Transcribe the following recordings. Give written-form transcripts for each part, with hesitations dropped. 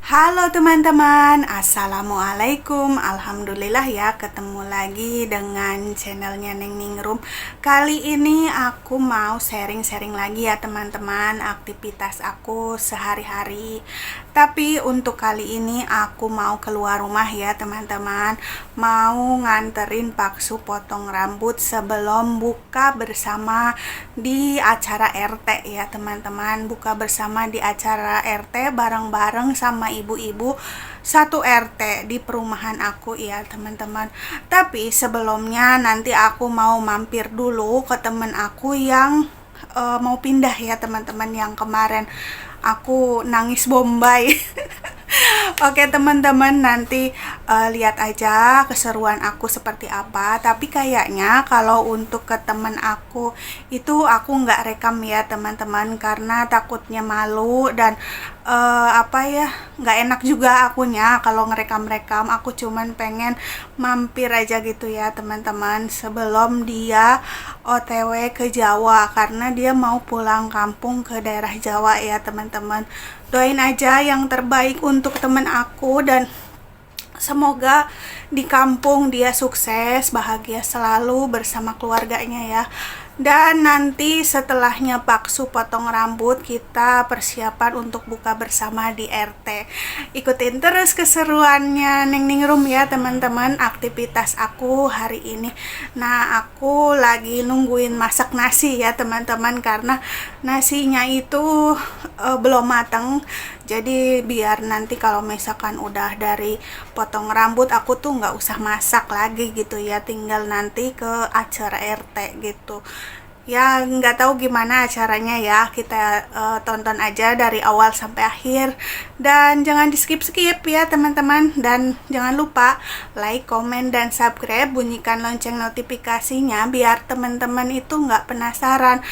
Halo teman-teman, Assalamualaikum. Alhamdulillah ya, ketemu lagi dengan channelnya Neng Ningrum. Kali ini aku mau sharing-sharing lagi ya teman-teman, aktivitas aku sehari-hari. Tapi untuk kali ini aku mau keluar rumah ya teman-teman, mau nganterin Paksu potong rambut sebelum buka bersama di acara RT ya teman-teman. Buka bersama di acara RT bareng-bareng sama ibu-ibu satu RT di perumahan aku ya teman-teman. Tapi sebelumnya nanti aku mau mampir dulu ke temen aku yang mau pindah ya teman-teman, yang kemarin aku nangis bombay. Oke teman-teman, nanti lihat aja keseruan aku seperti apa. Tapi kayaknya kalau untuk ke temen aku itu aku nggak rekam ya teman-teman, karena takutnya malu dan nggak enak juga akunya kalau ngerekam-rekam. Aku cuman pengen mampir aja gitu ya teman-teman sebelum dia OTW ke Jawa, karena dia mau pulang kampung ke daerah Jawa ya teman-teman. Doain aja yang terbaik untuk temen aku dan semoga di kampung dia sukses, bahagia selalu bersama keluarganya ya. Dan nanti setelahnya Paksu potong rambut, kita persiapan untuk buka bersama di RT. Ikutin terus keseruannya Neng Ningrum ya teman-teman, aktivitas aku hari ini. Nah, aku lagi nungguin masak nasi ya teman-teman, karena nasinya itu belum matang. Jadi biar nanti kalau misalkan udah dari potong rambut, aku tuh nggak usah masak lagi gitu ya, tinggal nanti ke acara RT gitu ya. Nggak tahu gimana acaranya ya, kita tonton aja dari awal sampai akhir, dan jangan di skip-skip ya teman-teman. Dan jangan lupa like, komen, dan subscribe, bunyikan lonceng notifikasinya biar teman-teman itu nggak penasaran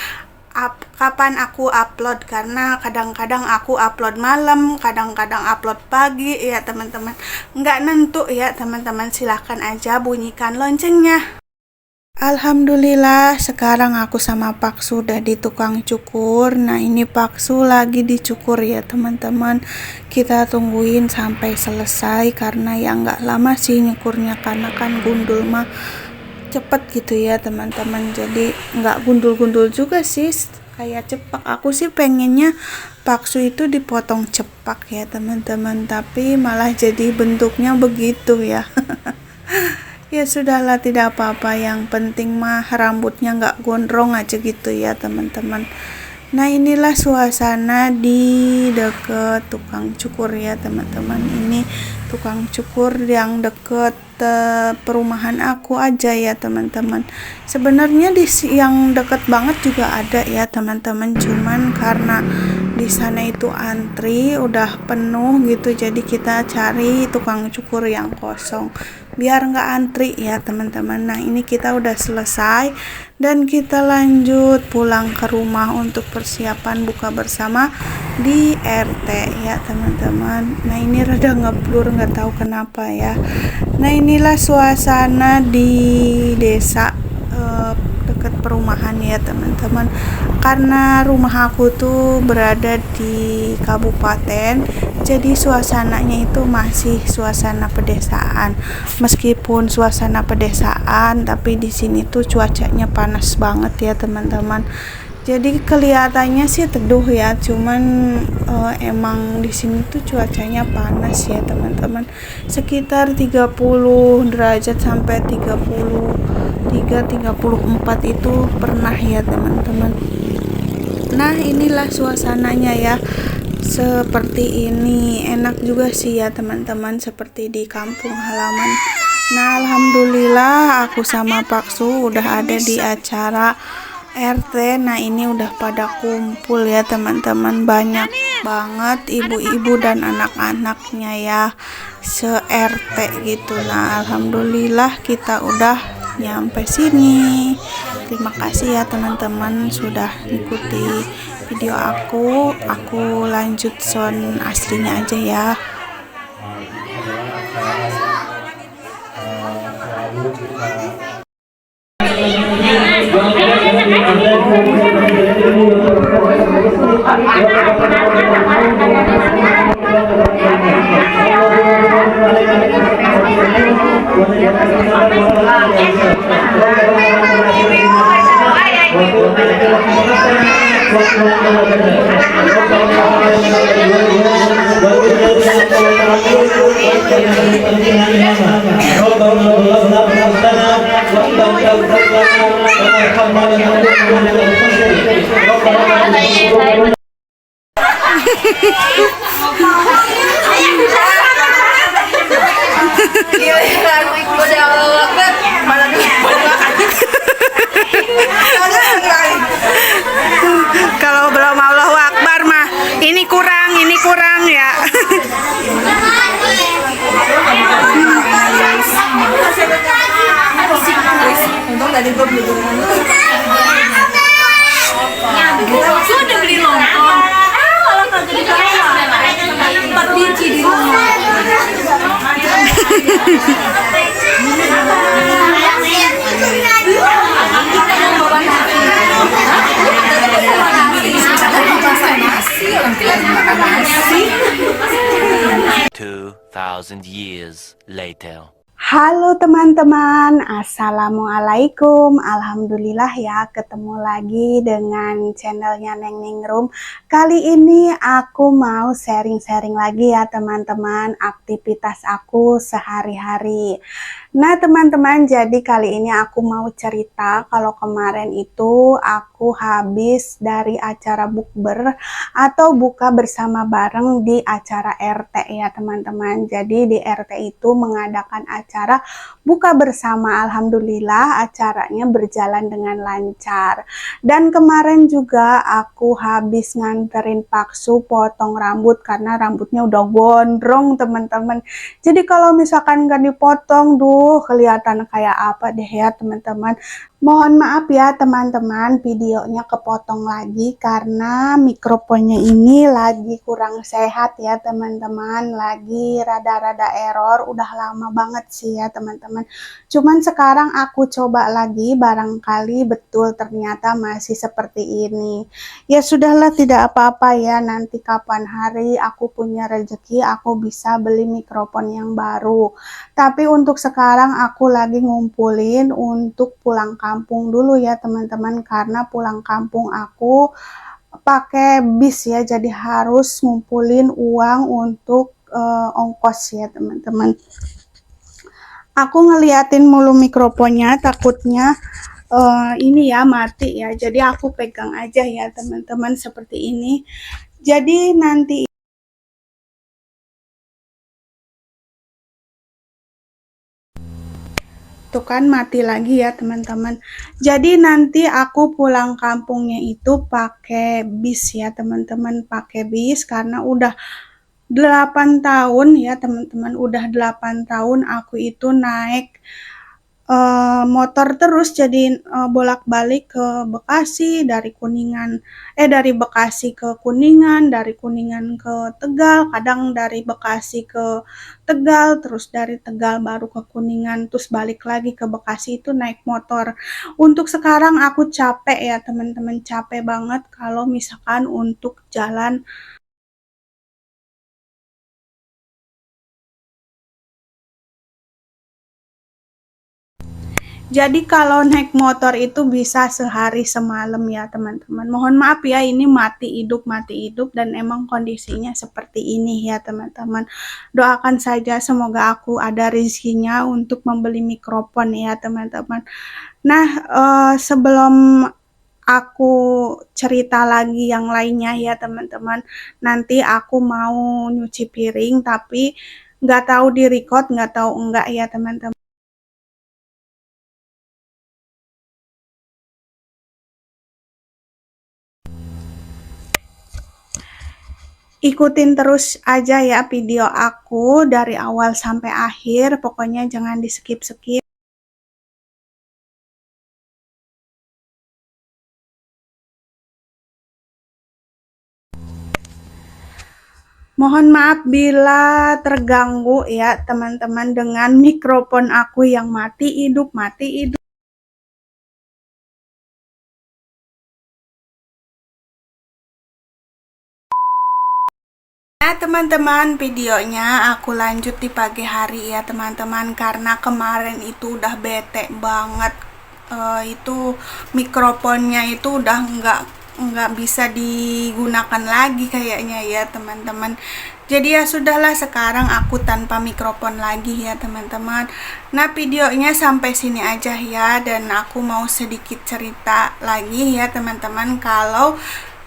kapan aku upload, karena kadang-kadang aku upload malam, kadang-kadang upload pagi ya teman-teman, nggak nentu ya teman-teman. Silahkan aja bunyikan loncengnya. Alhamdulillah sekarang aku sama Paksu udah di tukang cukur. Nah ini Paksu lagi dicukur ya teman-teman, kita tungguin sampai selesai karena ya nggak lama sih nyukurnya, karena kan gundul mah cepet gitu ya teman-teman. Jadi nggak gundul-gundul juga sih, kayak cepak. Aku sih pengennya Paksu itu dipotong cepak ya teman-teman, tapi malah jadi bentuknya begitu ya. Ya sudahlah, tidak apa-apa, yang penting mah rambutnya nggak gondrong aja gitu ya teman-teman. Nah inilah suasana di deket tukang cukur ya teman-teman. Ini tukang cukur yang deket perumahan aku aja ya teman-teman. Sebenarnya yang deket banget juga ada ya teman-teman, cuman karena di sana itu antri udah penuh gitu, jadi kita cari tukang cukur yang kosong biar nggak antri ya teman-teman. Nah ini kita udah selesai dan kita lanjut pulang ke rumah untuk persiapan buka bersama di RT ya teman-teman. Nah ini rada ngeblur, nggak tahu kenapa ya. Nah inilah suasana di desa dekat perumahan ya teman-teman, karena rumah aku tuh berada di kabupaten, jadi suasananya itu masih suasana pedesaan. Meskipun suasana pedesaan, tapi di sini tuh cuacanya panas banget ya teman-teman. Jadi kelihatannya sih teduh ya, cuman emang di sini tuh cuacanya panas ya teman-teman. Sekitar 30 derajat sampai 34 itu pernah ya teman-teman. Nah, inilah suasananya ya. Seperti ini, enak juga sih ya teman-teman, seperti di kampung halaman. Nah, alhamdulillah aku sama Paksu udah ada di acara RT. Nah ini udah pada kumpul ya teman-teman, banyak banget ibu-ibu dan anak-anaknya ya, se-RT gitu. Nah alhamdulillah kita udah nyampe sini. Terima kasih ya teman-teman sudah ikuti video aku lanjut sound aslinya aja ya. Kalau belum Allahu Akbar mah ini kurang ya. Untung tadi gue beli sudah beli lontong. Kalau kagak dikasih 4 biji di rumah. Nasi. 2000 years later. Halo teman-teman, assalamualaikum. Alhamdulillah ya, ketemu lagi dengan channelnya Neng Ningrum. Kali ini aku mau sharing-sharing lagi ya teman-teman, aktivitas aku sehari-hari. Nah teman-teman, jadi kali ini aku mau cerita kalau kemarin itu aku habis dari acara bukber atau buka bersama bareng di acara RT ya teman-teman. Jadi di RT itu mengadakan acara buka bersama. Alhamdulillah acaranya berjalan dengan lancar. Dan kemarin juga aku habis nganterin Paksu potong rambut karena rambutnya udah gondrong teman-teman. Jadi kalau misalkan gak dipotong, kelihatan kayak apa deh ya teman-teman. Mohon maaf ya teman-teman, videonya kepotong lagi karena mikrofonnya ini lagi kurang sehat ya teman-teman, lagi rada-rada error, udah lama banget sih ya teman-teman. Cuman sekarang aku coba lagi, barangkali betul ternyata masih seperti ini. Ya sudahlah, tidak apa-apa ya, nanti kapan hari aku punya rezeki aku bisa beli mikrofon yang baru. Tapi untuk sekarang aku lagi ngumpulin untuk pulang kampung dulu ya teman-teman, karena pulang kampung aku pakai bis ya, jadi harus ngumpulin uang untuk ongkos ya teman-teman. Aku ngeliatin mulu mikrofonnya, takutnya ini ya mati ya, jadi aku pegang aja ya teman-teman seperti ini. Jadi nanti tuh kan mati lagi ya teman-teman. Jadi nanti aku pulang kampungnya itu pakai bis ya teman-teman, pakai bis karena udah 8 tahun ya teman-teman, udah 8 tahun aku itu naik motor terus, jadi bolak-balik ke Bekasi, dari Bekasi ke Kuningan, dari Kuningan ke Tegal, kadang dari Bekasi ke Tegal, terus dari Tegal baru ke Kuningan, terus balik lagi ke Bekasi, itu naik motor. Untuk sekarang aku capek ya teman-teman, capek banget kalau misalkan untuk jalan. Jadi kalau naik motor itu bisa sehari semalam ya teman-teman. Mohon maaf ya, ini mati hidup dan emang kondisinya seperti ini ya teman-teman. Doakan saja semoga aku ada rezekinya untuk membeli mikrofon ya teman-teman. Nah sebelum aku cerita lagi yang lainnya ya teman-teman, nanti aku mau nyuci piring tapi nggak tahu di record, nggak tahu enggak ya teman-teman. Ikutin terus aja ya video aku dari awal sampai akhir, pokoknya jangan di skip-skip. Mohon maaf bila terganggu ya teman-teman dengan mikrofon aku yang mati hidup. Nah teman-teman, videonya aku lanjut di pagi hari ya teman-teman, karena kemarin itu udah bete banget. Itu mikrofonnya itu udah nggak bisa digunakan lagi kayaknya ya teman-teman. Jadi ya sudahlah, sekarang aku tanpa mikrofon lagi ya teman-teman. Nah, videonya sampai sini aja ya, dan aku mau sedikit cerita lagi ya teman-teman. Kalau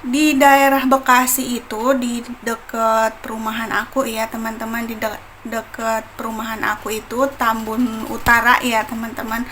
di daerah Bekasi itu, di dekat perumahan aku ya teman-teman, di dekat perumahan aku itu Tambun Utara ya teman-teman.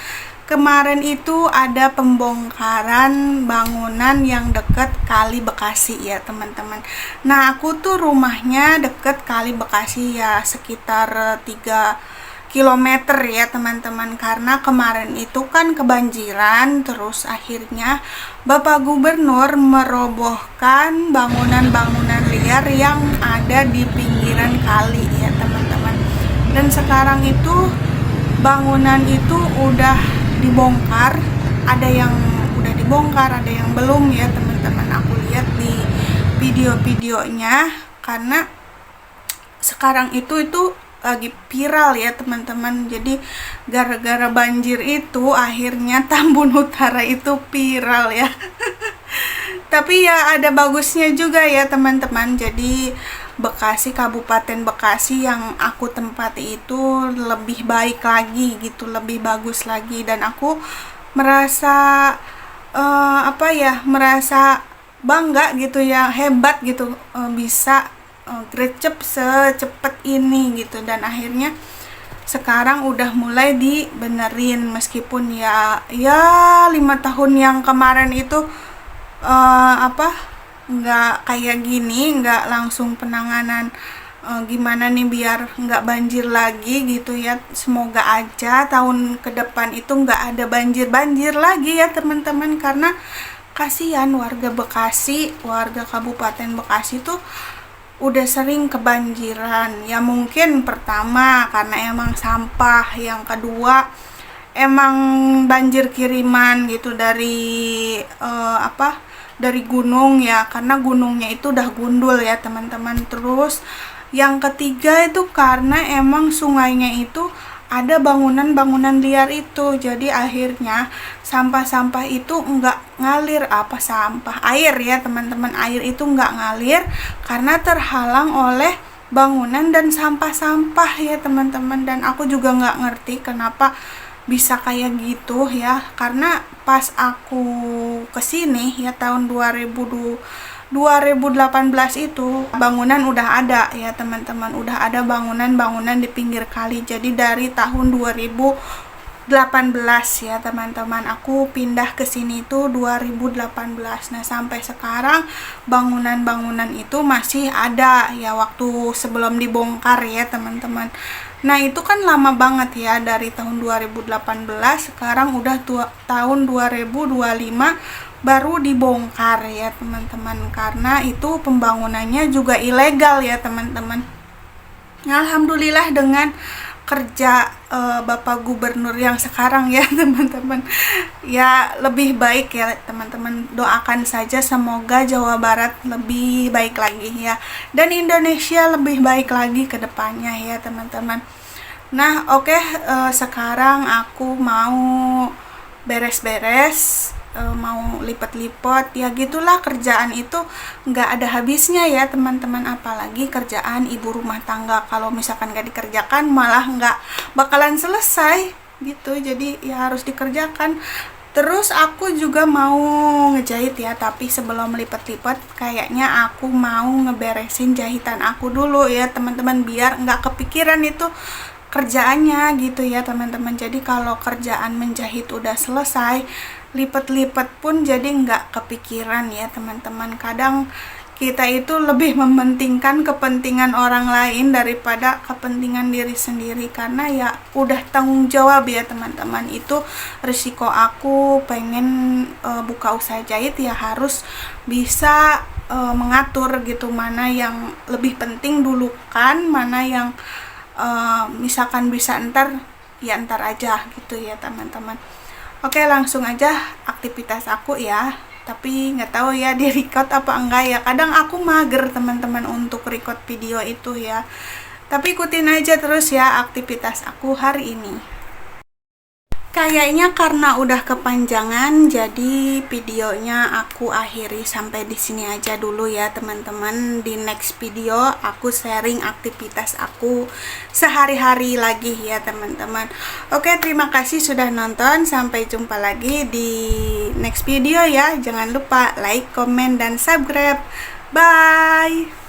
Kemarin itu ada pembongkaran bangunan yang deket Kali Bekasi ya teman-teman. Nah, aku tuh rumahnya deket Kali Bekasi ya, sekitar 3 kilometer ya teman-teman. Karena kemarin itu kan kebanjiran, terus akhirnya Bapak Gubernur merobohkan bangunan-bangunan liar yang ada di pinggiran kali ya teman-teman. Dan sekarang itu bangunan itu udah dibongkar, ada yang udah dibongkar, ada yang belum ya teman-teman. Aku lihat di video-videonya, karena sekarang itu lagi viral ya teman-teman. Jadi gara-gara banjir itu akhirnya Tambun Utara itu viral ya. Tapi ya ada bagusnya juga ya teman-teman. Jadi Bekasi, Kabupaten Bekasi yang aku tempati itu lebih baik lagi gitu, lebih bagus lagi. Dan aku merasa merasa bangga gitu ya, hebat gitu, bisa gercep secepat ini gitu. Dan akhirnya sekarang udah mulai dibenerin, meskipun ya 5 tahun yang kemarin itu nggak kayak gini, nggak langsung penanganan gimana nih biar nggak banjir lagi gitu ya. Semoga aja tahun ke depan itu nggak ada banjir-banjir lagi ya teman-teman, karena kasihan warga Bekasi, warga Kabupaten Bekasi tuh udah sering kebanjiran ya. Mungkin pertama karena emang sampah, yang kedua emang banjir kiriman gitu dari dari gunung ya, karena gunungnya itu udah gundul ya teman-teman. Terus yang ketiga itu karena emang sungainya itu ada bangunan-bangunan liar itu, jadi akhirnya sampah-sampah itu enggak ngalir, air ya teman-teman, air itu enggak ngalir karena terhalang oleh bangunan dan sampah-sampah ya teman-teman. Dan aku juga enggak ngerti kenapa bisa kayak gitu ya, karena pas aku kesini ya tahun 2018 itu bangunan udah ada ya teman-teman, udah ada bangunan-bangunan di pinggir kali. Jadi dari tahun 2018 ya teman-teman, aku pindah ke sini itu 2018. Nah, sampai sekarang bangunan-bangunan itu masih ada ya, waktu sebelum dibongkar ya teman-teman. Nah, itu kan lama banget ya, dari tahun 2018, sekarang udah tahun 2025 baru dibongkar ya teman-teman, karena itu pembangunannya juga ilegal ya teman-teman. Nah, alhamdulillah dengan kerja Bapak Gubernur yang sekarang ya teman-teman, ya lebih baik ya teman-teman. Doakan saja semoga Jawa Barat lebih baik lagi ya, dan Indonesia lebih baik lagi ke depannya ya teman-teman. Nah, oke, sekarang aku mau beres-beres, mau lipat-lipat ya, gitulah kerjaan itu nggak ada habisnya ya teman-teman. Apalagi kerjaan ibu rumah tangga, kalau misalkan nggak dikerjakan malah nggak bakalan selesai gitu, jadi ya harus dikerjakan. Terus aku juga mau ngejahit ya, tapi sebelum lipat-lipat kayaknya aku mau ngeberesin jahitan aku dulu ya teman-teman, biar nggak kepikiran itu kerjaannya gitu ya teman-teman. Jadi kalau kerjaan menjahit udah selesai, lipat-lipat pun jadi nggak kepikiran ya teman-teman. Kadang kita itu lebih mementingkan kepentingan orang lain daripada kepentingan diri sendiri, karena ya udah tanggung jawab ya teman-teman. Itu risiko aku pengen buka usaha jahit, ya harus bisa mengatur gitu, mana yang lebih penting dulu kan, mana yang misalkan bisa ntar aja gitu ya teman-teman. Oke, langsung aja aktivitas aku ya. Tapi nggak tahu ya di record apa enggak ya, kadang aku mager teman-teman untuk record video itu ya. Tapi ikutin aja terus ya aktivitas aku hari ini. Kayaknya karena udah kepanjangan, jadi videonya aku akhiri sampai di sini aja dulu ya teman-teman. Di next video aku sharing aktivitas aku sehari-hari lagi ya teman-teman. Oke, terima kasih sudah nonton. Sampai jumpa lagi di next video ya. Jangan lupa like, comment, dan subscribe. Bye.